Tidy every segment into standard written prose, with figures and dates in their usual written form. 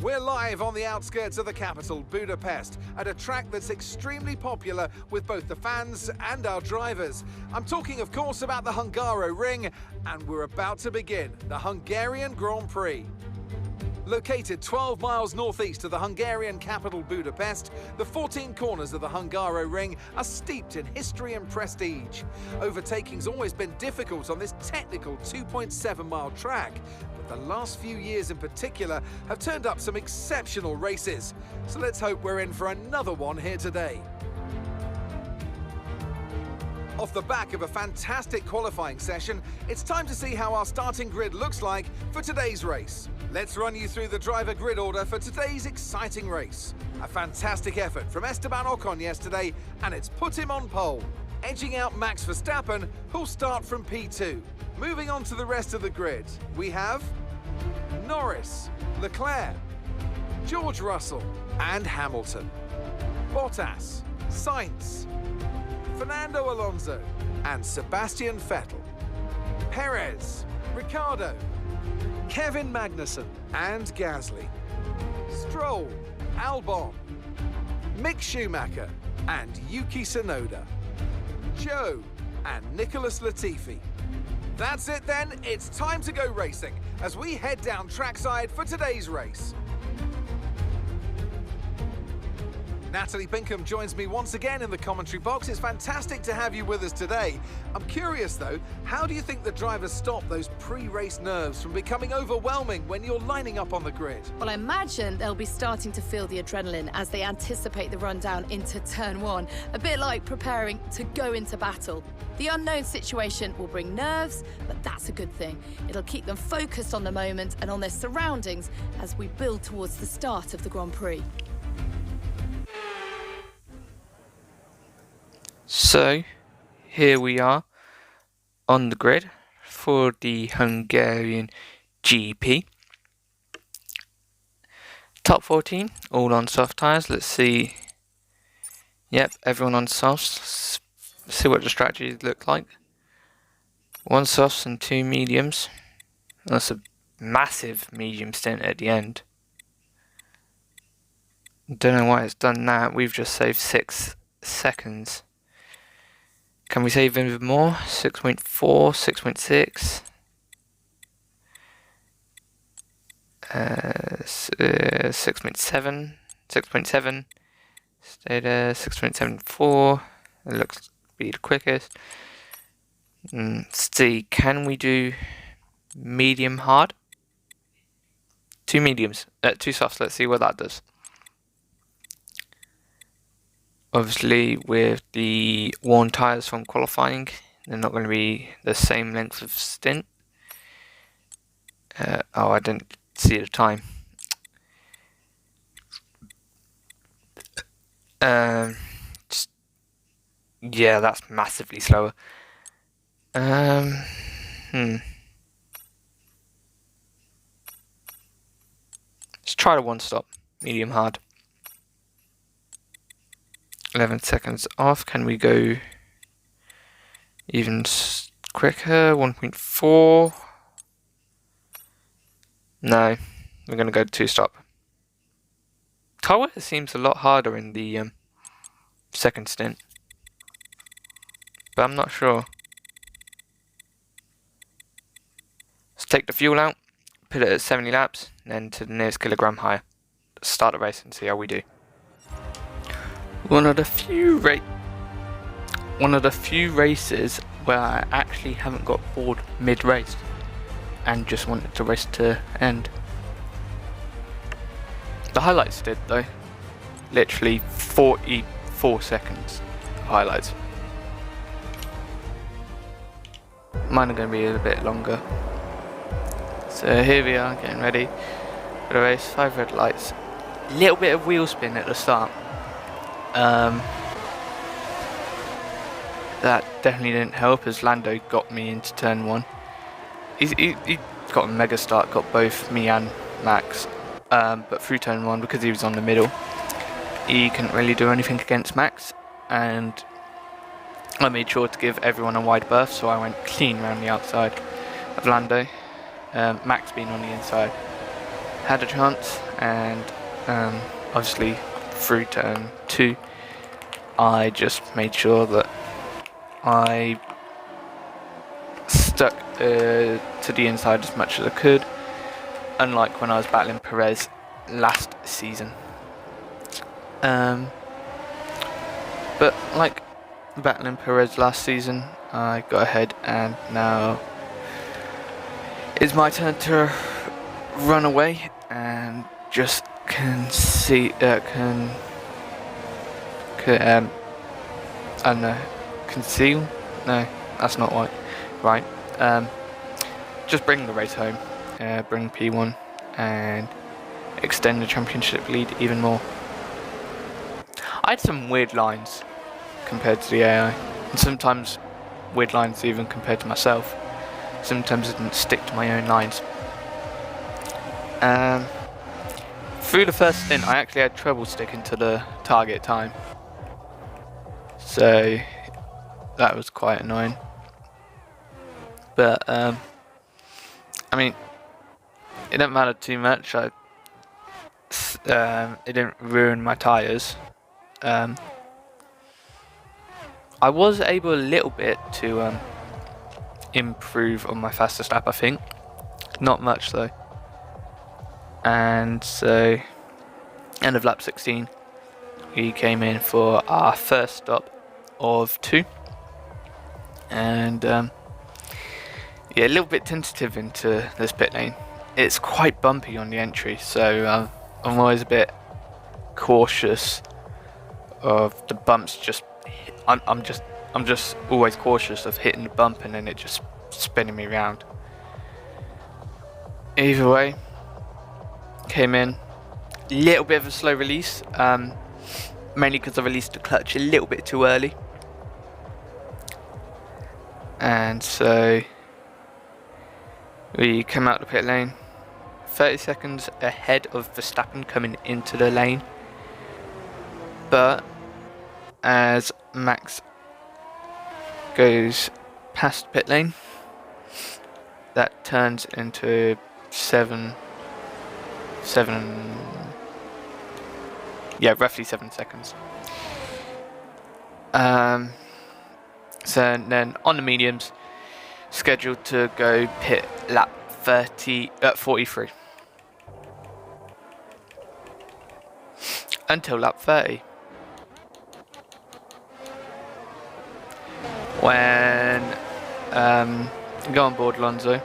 We're live on the outskirts of the capital, Budapest, at a track that's extremely popular with both the fans and our drivers. I'm talking, of course, about the Hungaroring, and we're about to begin the Hungarian Grand Prix. Located 12 miles northeast of the Hungarian capital Budapest, the 14 corners of the Hungaroring are steeped in history and prestige. Overtaking's always been difficult on this technical 2.7-mile track, but the last few years in particular have turned up some exceptional races. So let's hope we're in for another one here today. Off the back of a fantastic qualifying session, it's time to see how our starting grid looks like for today's race. Let's run you through the driver grid order for today's exciting race. A fantastic effort from Esteban Ocon yesterday, and it's put him on pole, edging out Max Verstappen, who'll start from P2. Moving on to the rest of the grid, we have Norris, Leclerc, George Russell and Hamilton, Bottas, Sainz, Fernando Alonso and Sebastian Vettel, Perez, Ricciardo, Kevin Magnussen and Gasly, Stroll, Albon, Mick Schumacher and Yuki Tsunoda, Joe and Nicholas Latifi. That's it then, it's time to go racing as we head down trackside for today's race. Natalie Pinkham joins me once again in the commentary box. It's fantastic to have you with us today. I'm curious though, how do you think the drivers stop those pre-race nerves from becoming overwhelming when you're lining up on the grid? Well, I imagine they'll be starting to feel the adrenaline as they anticipate the rundown into turn one, a bit like preparing to go into battle. The unknown situation will bring nerves, but that's a good thing. It'll keep them focused on the moment and on their surroundings as we build towards the start of the Grand Prix. So, here we are on the grid for the Hungarian GP. Top 14, all on soft tyres. Let's see. Yep, everyone on softs. Let's see what the strategies look like. 1 softs and 2 mediums. That's a massive medium stint at the end. Don't know why it's done that. We've just saved 6 seconds. Can we save even more? 6.4, 6.6. 6.7, 6.7. Stay there, 6.74. It looks to be the quickest. Let's see, can we do medium hard? 2 mediums, 2 softs. Let's see what that does. Obviously, with the worn tyres from qualifying, they're not going to be the same length of stint. Oh, I didn't see the time. Yeah, that's massively slower. Let's try the 1 stop, medium hard. 11 seconds off. Can we go even quicker? 1.4. No, we're going to go 2 stop. Tower seems a lot harder in the second stint, but I'm not sure. Let's take the fuel out, put it at 70 laps, and then to the nearest kilogram higher. Let's start the race and see how we do. One of the few races where I actually haven't got bored mid-race and just wanted to race to end. The highlights did though. Literally 44 seconds highlights. Mine are going to be a bit longer. So here we are, getting ready for the race. 5 red lights. Little bit of wheel spin at the start. That definitely didn't help as Lando got me into turn 1. He got a mega start, got both me and Max, but through turn 1, because he was on the middle, he couldn't really do anything against Max, and I made sure to give everyone a wide berth, so I went clean around the outside of Lando. Max being on the inside had a chance, and obviously through turn 2 I just made sure that I stuck to the inside as much as I could, unlike when I was battling Perez last season. But like battling Perez last season, I got ahead, and now it's my turn to run away and just I don't know, conceal? No, that's not right. Just bring the race home, bring P1 and extend the championship lead even more. I had some weird lines compared to the AI, and sometimes weird lines even compared to myself. Sometimes I didn't stick to my own lines. Through the first stint, I actually had trouble sticking to the target time, so that was quite annoying. But I mean, it didn't matter too much. It didn't ruin my tyres. I was able a little bit to improve on my fastest lap, I think. Not much though. And so, end of lap 16, we came in for our first stop of 2. And yeah, a little bit tentative into this pit lane. It's quite bumpy on the entry, so I'm always a bit cautious of the bumps. I'm just always cautious of hitting the bump and then it just spinning me around. Either way, came in, little bit of a slow release, mainly because I released the clutch a little bit too early, and so we came out the pit lane 30 seconds ahead of Verstappen coming into the lane, but as Max goes past pit lane, that turns into roughly 7 seconds. So then on the mediums, scheduled to go pit lap 43 until lap 30, when go on board Alonso.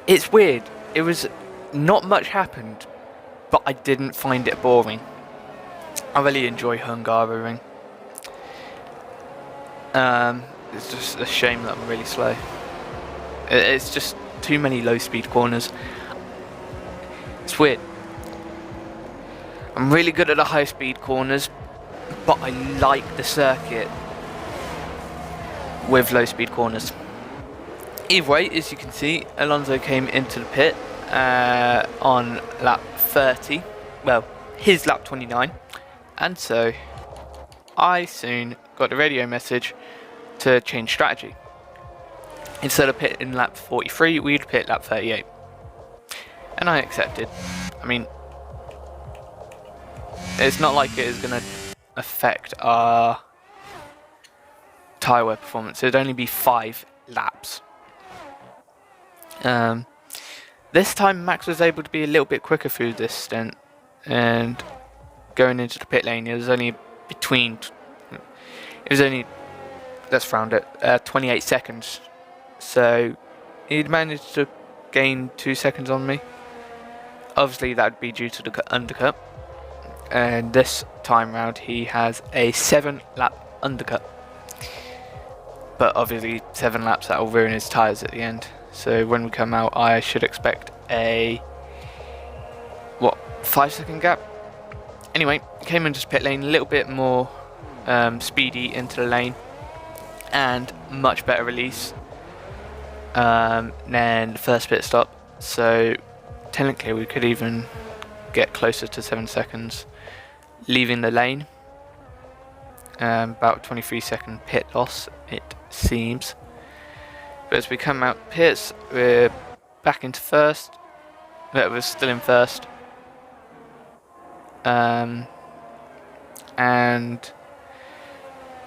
It's weird. It was not much happened, but I didn't find it boring. I really enjoy Hungary. It's just a shame that I'm really slow. It's just too many low speed corners. It's weird. I'm really good at the high speed corners, but I like the circuit with low speed corners. Either way, as you can see, Alonso came into the pit on lap 30, well, his lap 29, and so I soon got a radio message to change strategy. Instead of pitting lap 43, we'd pit lap 38, and I accepted. I mean, it's not like it is going to affect our tyre wear performance. It'd only be 5 laps. This time Max was able to be a little bit quicker through this stint, and going into the pit lane, it was only, let's round it, 28 seconds. So he'd managed to gain 2 seconds on me. Obviously that would be due to the undercut, and this time round he has a 7-lap undercut. But obviously 7 laps, that will ruin his tyres at the end. So when we come out, I should expect a 5-second gap. Anyway, came into pit lane a little bit more speedy into the lane, and much better release than the first pit stop. So technically we could even get closer to 7 seconds leaving the lane. About 23-second pit loss, it seems. But as we come out pits, we're back into first. That was still in first. And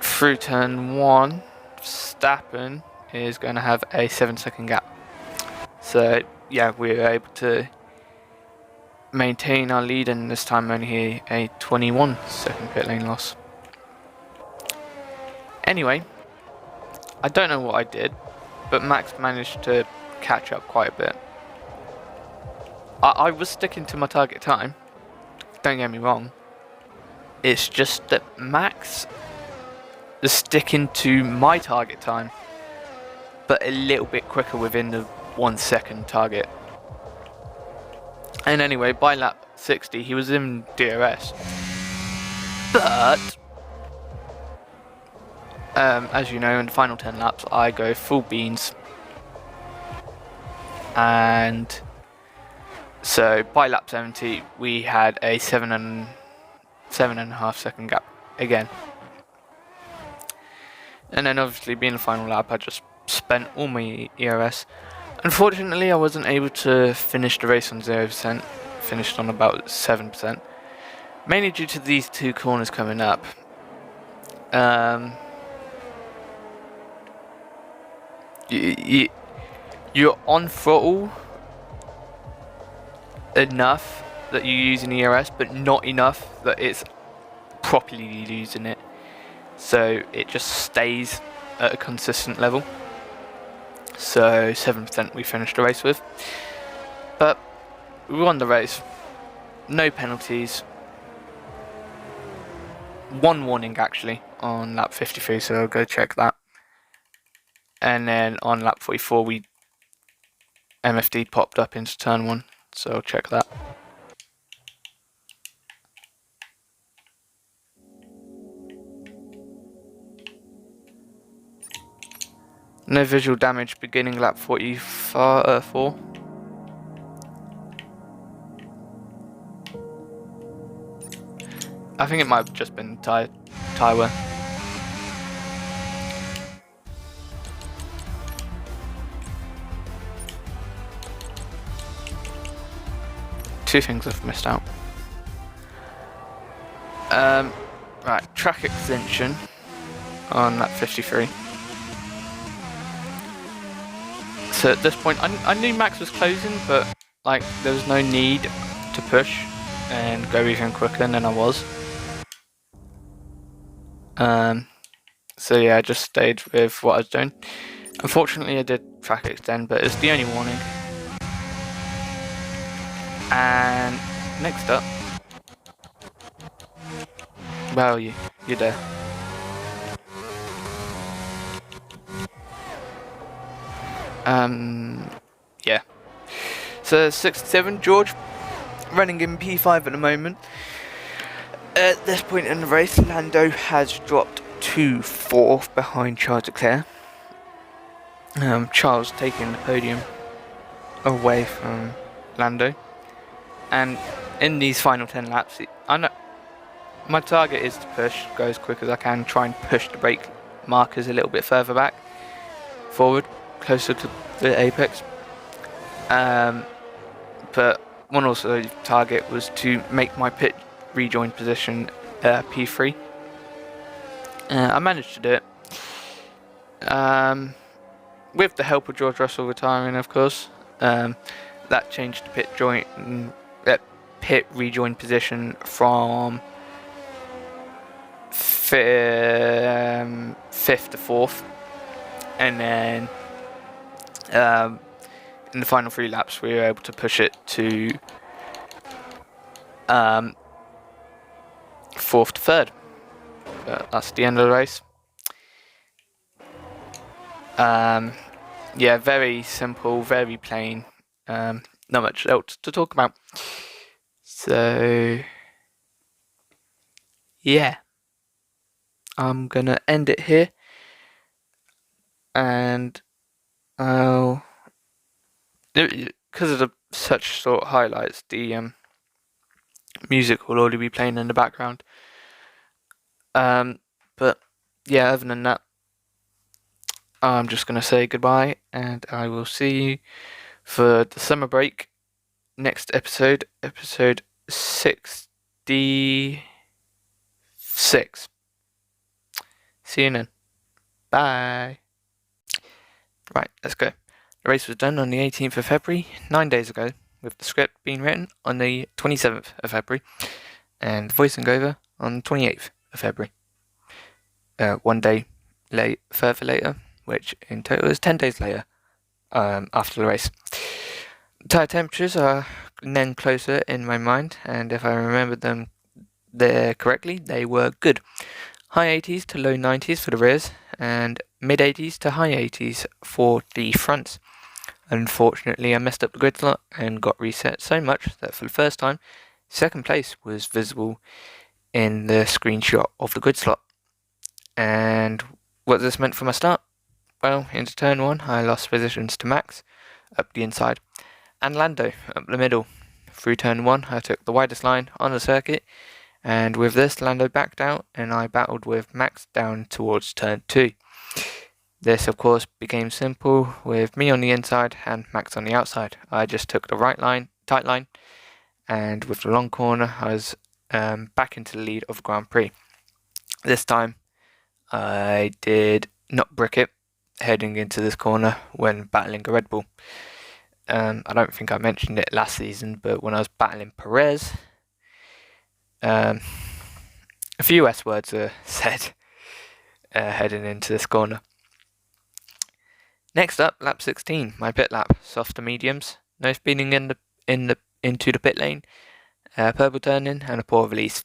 through turn 1, Verstappen is going to have a 7-second gap. So yeah, we were able to maintain our lead, and this time only a 21-second pit lane loss. Anyway, I don't know what I did, but Max managed to catch up quite a bit. I was sticking to my target time, don't get me wrong. It's just that Max is sticking to my target time, but a little bit quicker within the 1 second target. And anyway, by lap 60, he was in DRS. But, as you know, in the final 10 laps, I go full beans. And so by lap 70, we had a 7.5 second gap again. And then obviously being the final lap, I just spent all my ERS. Unfortunately, I wasn't able to finish the race on 0%, finished on about 7%. Mainly due to these two corners coming up. You're on throttle enough that you're using ERS, but not enough that it's properly losing it. So it just stays at a consistent level. So 7% we finished the race with. But we won the race. No penalties. One warning actually on lap 53, so I'll go check that. And then on lap 44 MFD popped up into turn 1, so I'll check that. No visual damage beginning lap 44. I think it might have just been tire wear. Two things I've missed out. Right, track extension on lap 53. So at this point, I knew Max was closing, but like there was no need to push and go even quicker than I was. So yeah, I just stayed with what I was doing. Unfortunately, I did track extend, but it's the only warning. And next up, well, you're there. Yeah. So 67 George, running in P5 at the moment. At this point in the race, Lando has dropped to 4th behind Charles Leclerc. Charles taking the podium away from Lando. And in these final 10 laps, I know my target is to go as quick as I can, try and push the brake markers a little bit further back, forward, closer to the apex. But one also target was to make my pit rejoin position P3. I managed to do it. With the help of George Russell retiring, of course. That changed the pit rejoin position from 5th to 4th, and then in the final 3 laps we were able to push it to 4th to 3rd. But that's the end of the race. Yeah, very simple, very plain. Not much else to talk about. So yeah, I'm gonna end it here, and I'll, because of the such short highlights, the music will already be playing in the background. But yeah, other than that, I'm just gonna say goodbye, and I will see you for the summer break. Next episode 66. See you then. Bye. Right, let's go. The race was done on the 18th of February, 9 days ago, with the script being written on the 27th of February, and voicing over on the 28th of February. 1 day further later, which in total is 10 days later after the race. Tyre temperatures are then closer in my mind, and if I remember them there correctly, they were good. High 80s to low 90s for the rears, and mid 80s to high 80s for the fronts. Unfortunately, I messed up the grid slot and got reset so much that for the first time, second place was visible in the screenshot of the grid slot. And what this meant for my start? Well, into turn 1, I lost positions to Max up the inside, and Lando up the middle. Through turn 1, I took the widest line on the circuit, and with this, Lando backed out, and I battled with Max down towards turn 2. This, of course, became simple with me on the inside and Max on the outside. I just took the right line, tight line, and with the long corner, I was back into the lead of Grand Prix. This time, I did not brick it heading into this corner when battling a Red Bull. I don't think I mentioned it last season, but when I was battling Perez, a few S words were said heading into this corner. Next up, lap 16, my pit lap, softer mediums, no speeding into the pit lane, purple turning, and a poor release.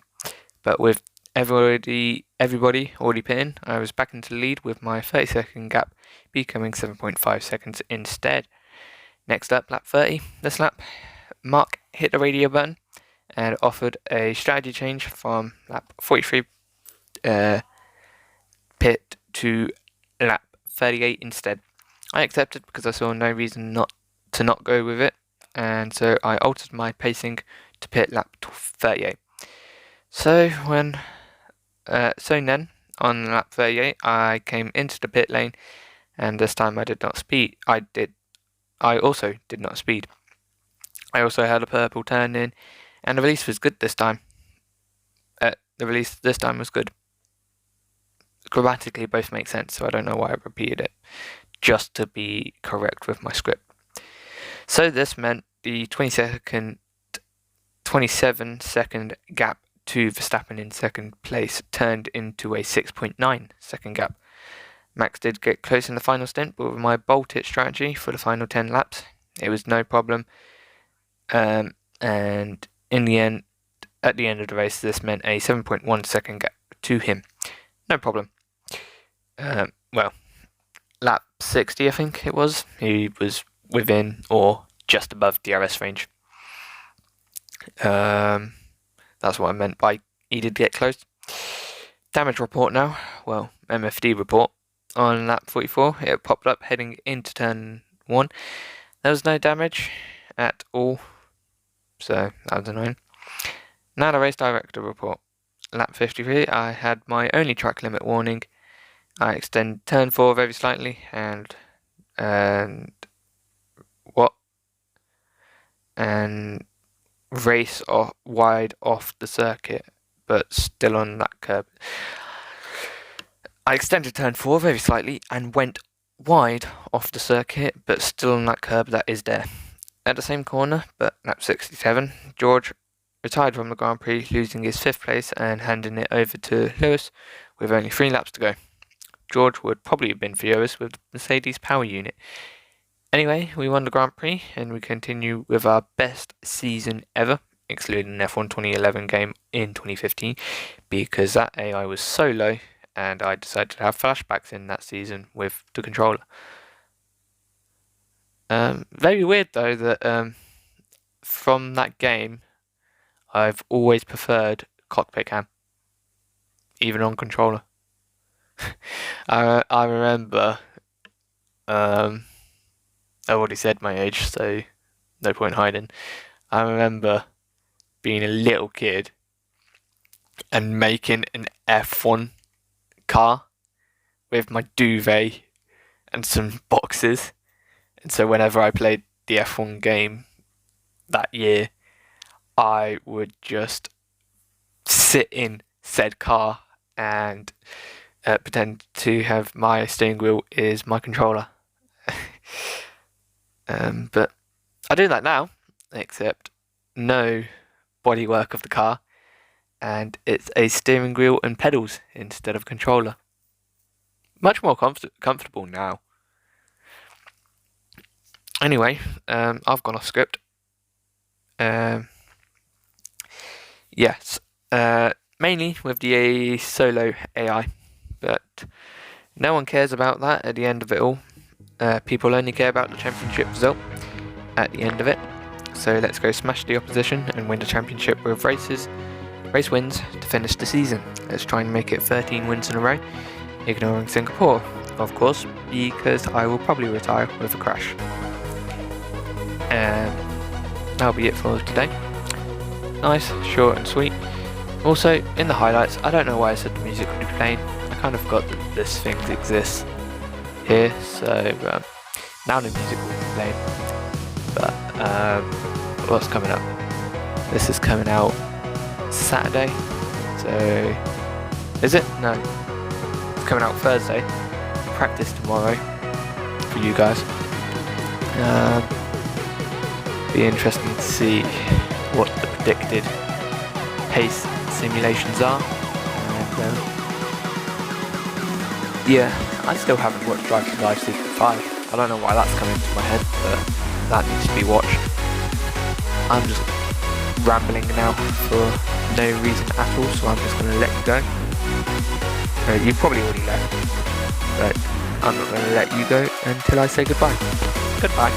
But with everybody already pitting, I was back into the lead with my 30-second gap becoming 7.5 seconds instead. Next up, lap 30. This lap, Mark hit the radio button and offered a strategy change from lap 43 pit to lap 38 instead. I accepted because I saw no reason not to go with it, and so I altered my pacing to pit lap 38. So then on lap 38, I came into the pit lane, and this time I did not speed. I also did not speed. I also had a purple turn in, and the release was good this time. The release this time was good. Grammatically, both make sense, so I don't know why I repeated it, just to be correct with my script. So this meant the 27-second gap to Verstappen in second place turned into a 6.9 second gap. Max did get close in the final stint, but with my bolt hit strategy for the final 10 laps, it was no problem. And in the end, at the end of the race, this meant a 7.1 second gap to him. No problem. Lap 60, I think it was. He was within or just above DRS range. That's what I meant by he did get close. Damage report now. Well, MFD report. On lap 44, it popped up heading into turn 1. There was no damage at all, so that was annoying. Now the race director report. Lap 53, I had my only track limit warning. I extend turn 4 very slightly and race wide off the circuit, but still on that curb. I extended turn 4 very slightly and went wide off the circuit, but still on that curb that is there. At the same corner, but lap 67, George retired from the Grand Prix, losing his 5th place and handing it over to Lewis with only 3 laps to go. George would probably have been furious with the Mercedes power unit. Anyway, we won the Grand Prix and we continue with our best season ever, excluding the F1 2011 game in 2015, because that AI was so low and I decided to have flashbacks in that season with the controller. Very weird though that from that game I've always preferred cockpit cam, even on controller. I remember, I already said my age, so no point hiding. I remember being a little kid and making an F1 car with my duvet and some boxes, and so whenever I played the F1 game that year, I would just sit in said car and pretend to have my steering wheel is my controller. But I do that now, except no bodywork of the car, and it's a steering wheel and pedals instead of controller. Much more comfortable now. Anyway, I've gone off script. Yes, mainly with the solo AI, but no one cares about that at the end of it all. People only care about the championship result at the end of it. So let's go smash the opposition and win the championship with race wins to finish the season. Let's try and make it 13 wins in a row, ignoring Singapore, of course, because I will probably retire with a crash. That'll be it for today. Nice, short and sweet. Also, in the highlights, I don't know why I said the music would be playing. I kind of forgot that this thing exists here, so now the music will be playing. But what's coming up? This is coming out Saturday, so is it? No, it's coming out Thursday. Practice tomorrow for you guys. Be interesting to see what the predicted pace simulations are. And yeah, I still haven't watched Drive to Survive Season 5. I don't know why that's coming into my head, but that needs to be watched. I'm just rambling now for no reason at all, so I'm just going to let you go. You probably already left, but I'm not going to let you go until I say goodbye. Goodbye.